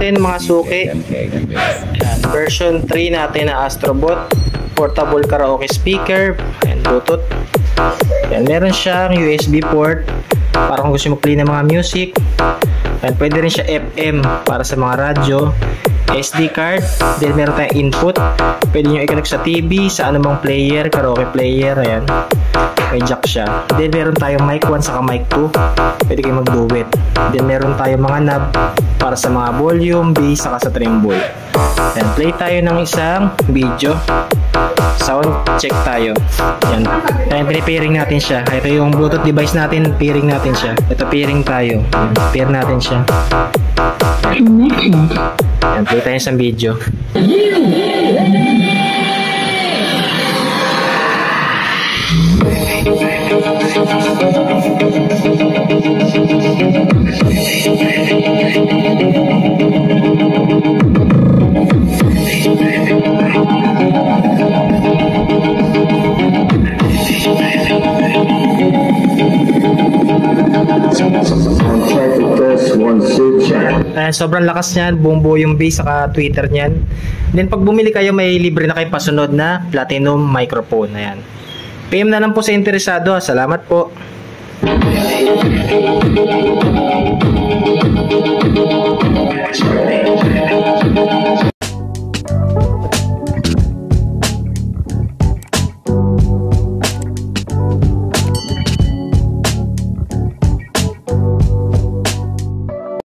natin mga suki. Ayan, version 3 natin na Astrobot. Portable karaoke speaker. Ayan, Bluetooth. Ayan, meron siyang USB port para kung gusto mo play ng mga music. Ayan, pwede rin siya FM para sa mga radyo. SD card. Then meron tayong input. Pwede nyo i-connect sa TV, sa anumang player, karaoke player. Ayan. May jack siya. Then meron tayong mic 1 saka mic 2. Pwede kayo mag-duet. Then meron tayong mga knob para sa mga volume, bass, saka sa tremble. Then play tayo ng isang video. Sound check tayo. Yan. Ayan, pinipairing natin siya. Ito yung Bluetooth device natin, pairing natin siya. Ito pairing tayo. Yan, pair natin siya. Yan, play tayo sa video. Sobrang lakas niyan, buong buo yung bass saka tweeter niyan. Then pag bumili kayo, may libre na kayo pasunod na Platinum microphone. Ayan. PM na lang po sa interesado. Salamat po.